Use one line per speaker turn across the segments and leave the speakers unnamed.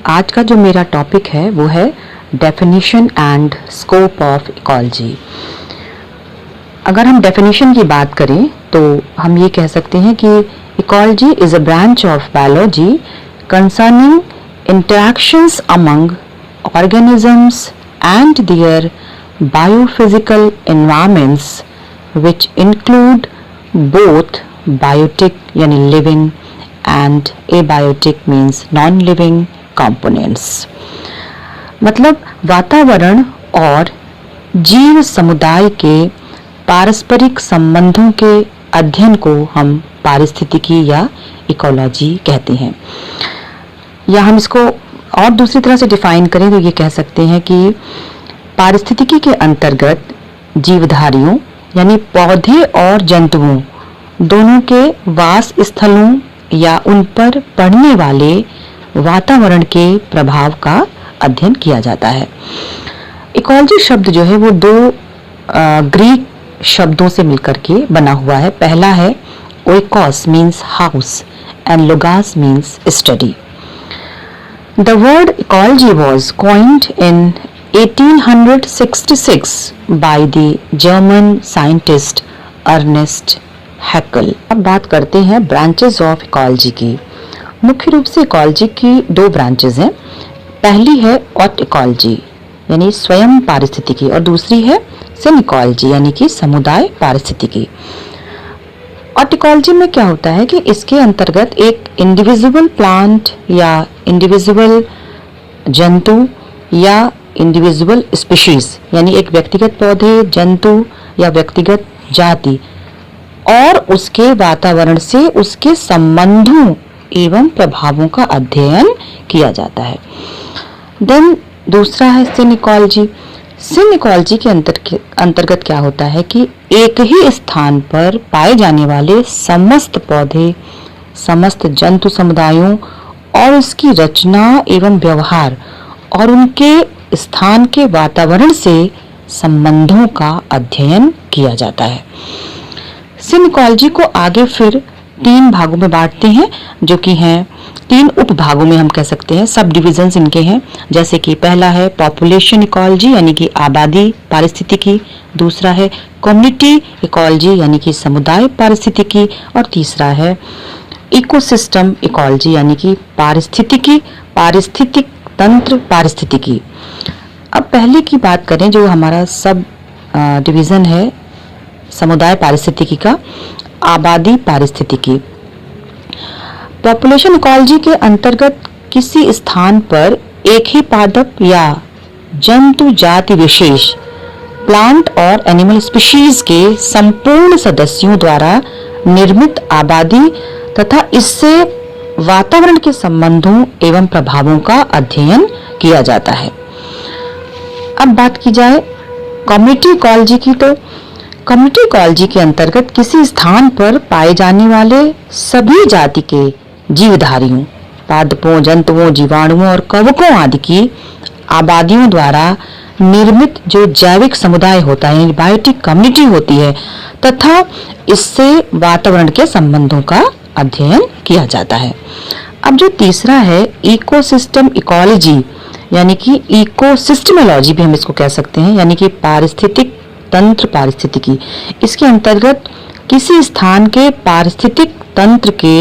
आज का जो मेरा टॉपिक है वो है definition and scope of ecology. अगर हम डेफिनेशन की बात करें तो हम ये कह सकते हैं कि ecology is a branch of biology concerning interactions among organisms and their biophysical environments which include both biotic यानी living and abiotic means non-living components। मतलब वातावरण और जीव समुदाय के पारस्परिक संबंधों के अध्ययन को हम पारिस्थितिकी या इकोलॉजी कहते हैं। या हम इसको और दूसरी तरह से डिफाइन करें तो ये कह सकते हैं कि पारिस्थितिकी के अंतर्गत जीवधारियों यानी पौधे और जंतुओं दोनों के वास स्थलों या उन पर पड़ने वाले वातावरण के प्रभाव का अध्ययन किया जाता है। इकोलॉजी शब्द जो है वो दो ग्रीक शब्दों से मिलकर के बना हुआ है। पहला है oikos means house and logos means study. The word ecology was coined in 1866 by the German scientist Ernst Haeckel। अब बात करते हैं ब्रांचेस ऑफ इकोलॉजी की। मुख्य रूप से इकोलॉजी की दो ब्रांचेस हैं। पहली है ऑट इकोलॉजी यानी स्वयं पारिस्थितिकी और दूसरी है सिन इकोलॉजी यानी कि समुदाय पारिस्थितिकी। ऑटिकोलॉजी में क्या होता है कि इसके अंतर्गत एक इंडिविजुअल प्लांट या इंडिविजुअल जंतु या इंडिविजुअल स्पीशीज यानी एक व्यक्तिगत पौधे जंतु या व्यक्तिगत जाति और उसके वातावरण से उसके संबंधों एवं प्रभावों का अध्ययन किया जाता है। देन दूसरा है सिन इकोलॉजी। सिन इकोलॉजी के अंतर्गत क्या होता है कि एक ही स्थान पर पाए जाने वाले समस्त पौधे समस्त जंतु समुदायों और उसकी रचना एवं व्यवहार और उनके स्थान के वातावरण से संबंधों का अध्ययन किया जाता है। सिन इकोलॉजी को आगे फिर तीन भागों में बांटते हैं जो कि हैं तीन उपभागों में हम कह सकते हैं, सब डिविजन्स इनके हैं। जैसे कि पहला है पॉपुलेशन इकोलॉजी यानी कि आबादी पारिस्थितिकी, दूसरा है कम्युनिटी इकोलॉजी यानी कि समुदाय पारिस्थितिकी और तीसरा है इकोसिस्टम इकोलॉजी यानी कि पारिस्थितिक तंत्र पारिस्थितिकी। अब पहले की बात करें जो हमारा सब डिवीजन है समुदाय पारिस्थितिकी का, आबादी पारिस्थितिकी। पॉपुलेशन इकोलॉजी के अंतर्गत किसी स्थान पर एक ही पादप या जंतु जाति विशेष प्लांट और एनिमल स्पीशीज के संपूर्ण सदस्यों द्वारा निर्मित आबादी तथा इससे वातावरण के संबंधों एवं प्रभावों का अध्ययन किया जाता है। अब बात की जाए कम्युनिटी इकोलॉजी की तो कम्युनिटी इकोलॉजी के अंतर्गत किसी स्थान पर पाए जाने वाले सभी जाति के जीवधारियों पादपों जंतुओं जीवाणुओं और कवकों आदि की आबादियों द्वारा निर्मित जो जैविक समुदाय होता है बायोटिक कम्युनिटी होती है तथा इससे वातावरण के संबंधों का अध्ययन किया जाता है। अब जो तीसरा है इकोसिस्टम इकोलॉजी यानी कि इकोसिस्टमोलॉजी भी हम इसको कह सकते हैं यानी कि पारिस्थितिक तंत्र पारिस्थितिकी। इसके अंतर्गत किसी स्थान के पारिस्थितिक तंत्र के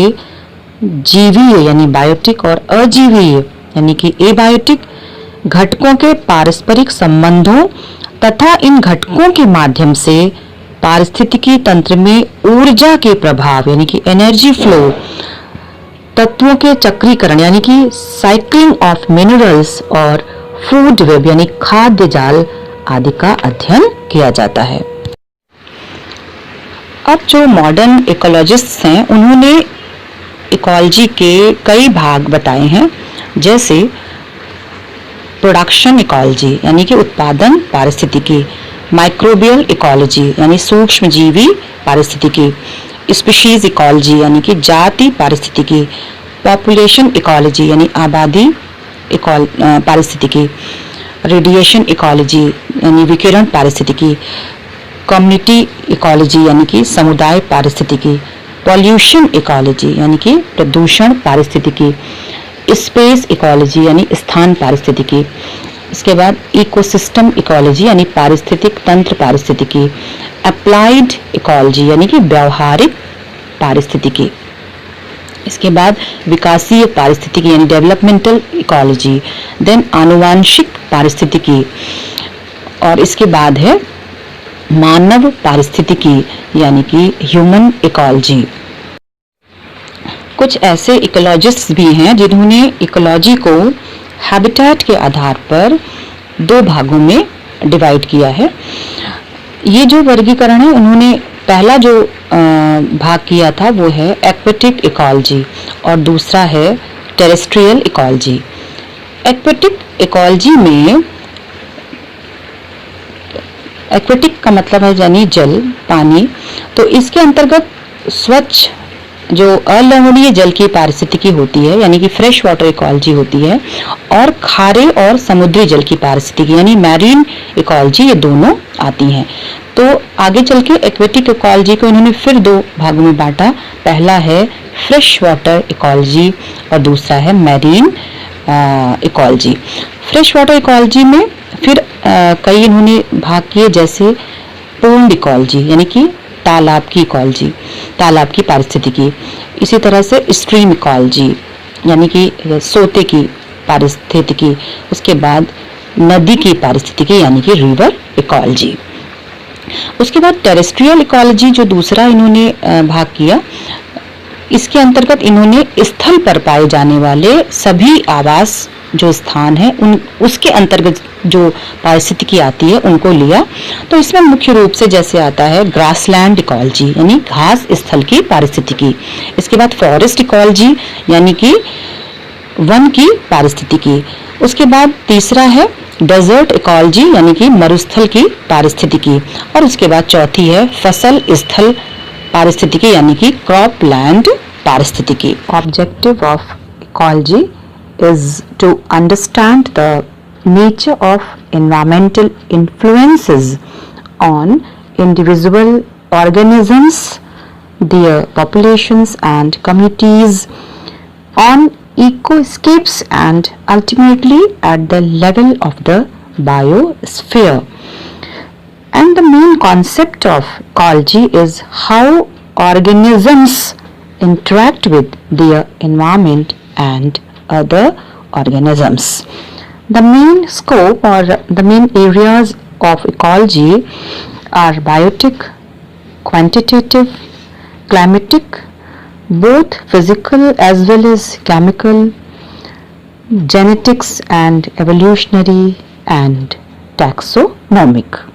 जीवीय यानी बायोटिक और अजीवीय यानी कि एबायोटिक घटकों के पारस्परिक संबंधों तथा इन घटकों के माध्यम से पारिस्थितिकी तंत्र में ऊर्जा के प्रभाव यानी कि एनर्जी फ्लो, तत्वों के चक्रीकरण यानी कि साइक्लिंग ऑफ मिनरल्स और फूड वेब यानी खाद्य जाल आदि का अध्ययन किया जाता है। अब जो मॉडर्न इकोलॉजिस्ट्स हैं उन्होंने इकोलॉजी के कई भाग बताए हैं, जैसे प्रोडक्शन इकोलॉजी यानी कि उत्पादन पारिस्थितिकी, माइक्रोबियल इकोलॉजी यानी सूक्ष्म जीवी पारिस्थितिकी, स्पीशीज इकोलॉजी यानी कि जाति पारिस्थितिकी, पॉपुलेशन इकोलॉजी यानी आबादी पारिस्थितिकी, रेडिएशन इकोलॉजी यानी विकिरण पारिस्थितिकी, कम्युनिटी इकोलॉजी यानी कि समुदाय पारिस्थितिकी, पॉल्यूशन इकोलॉजी यानी कि प्रदूषण पारिस्थितिकी, स्पेस इकोलॉजी यानी स्थान पारिस्थितिकी, इसके बाद इकोसिस्टम इकोलॉजी यानी पारिस्थितिक तंत्र पारिस्थितिकी, अप्लाइड इकोलॉजी यानी कि व्यवहारिक पारिस्थितिकी, इसके बाद विकासीय पारिस्थितिकी यानी डेवलपमेंटल इकोलॉजी, देन आनुवांशिक पारिस्थितिकी, और इसके बाद है मानव पारिस्थितिकी यानी कि ह्यूमन इकोलॉजी। कुछ ऐसे इकोलॉजिस्ट्स भी हैं जिन्होंने इकोलॉजी को हैबिटेट के आधार पर दो भागों में डिवाइड किया है। ये जो वर्गीकरण है, उन्होंने पहला जो भाग किया था वो है एक्वेटिक इकोलॉजी और दूसरा है टेरेस्ट्रियल इकोलॉजी। एक्वेटिक इकोलॉजी में, एक्वेटिक का मतलब है यानी जल, पानी, तो इसके अंतर्गत स्वच्छ जो अलवणीय जल की पारिस्थितिकी होती है यानी कि फ्रेश वाटर इकोलॉजी होती है, और खारे और समुद्री जल की पारिस्थितिकी यानी मैरीन इकोलॉजी, ये दोनों आती हैं। तो आगे चल के एक्वेटिक इकोलॉजी को इन्होंने फिर दो भागों में बांटा। पहला है फ्रेश वाटर इकोलॉजी और दूसरा है marine ecology. Fresh water ecology में फिर कई इन्होंने भाग किए, जैसे पोन्ड इकोलॉजी यानी कि तालाब की इकोलॉजी, तालाब की पारिस्थितिकी, इसी तरह से स्ट्रीम इकोलॉजी यानी कि सोते की पारिस्थितिकी, उसके बाद नदी की पारिस्थितिकी यानी कि रिवर इकोलॉजी। उसके बाद टेरेस्ट्रियल इकोलॉजी जो दूसरा इन्होंने भाग किया, इसके अंतर्गत इन्होंने स्थल पर पाए जाने वाले सभी आवास जो स्थान है उसके अंतर्गत जो पारिस्थितिकी आती है उनको लिया। तो इसमें मुख्य रूप से जैसे आता है ग्रासलैंड इकोलॉजी यानी घास स्थल की पारिस्थितिकी, इसके बाद फॉरेस्ट इकोलॉजी यानी कि वन की पारिस्थितिकी, उसके बाद तीसरा है डेजर्ट इकोलॉजी यानी कि मरुस्थल की पारिस्थितिकी, और उसके बाद चौथी है फसल स्थल पारिस्थितिकी यानी कि क्रॉप लैंड पारिस्थितिकी। Objective of ecology is to understand the nature of environmental influences on individual organisms, their populations and communities, on ecoscapes and ultimately at the level of the biosphere. And the main concept of ecology is how organisms interact with their environment and other organisms. The main scope or the main areas of ecology are biotic, quantitative, climatic, both physical as well as chemical, genetics and evolutionary, and taxonomic.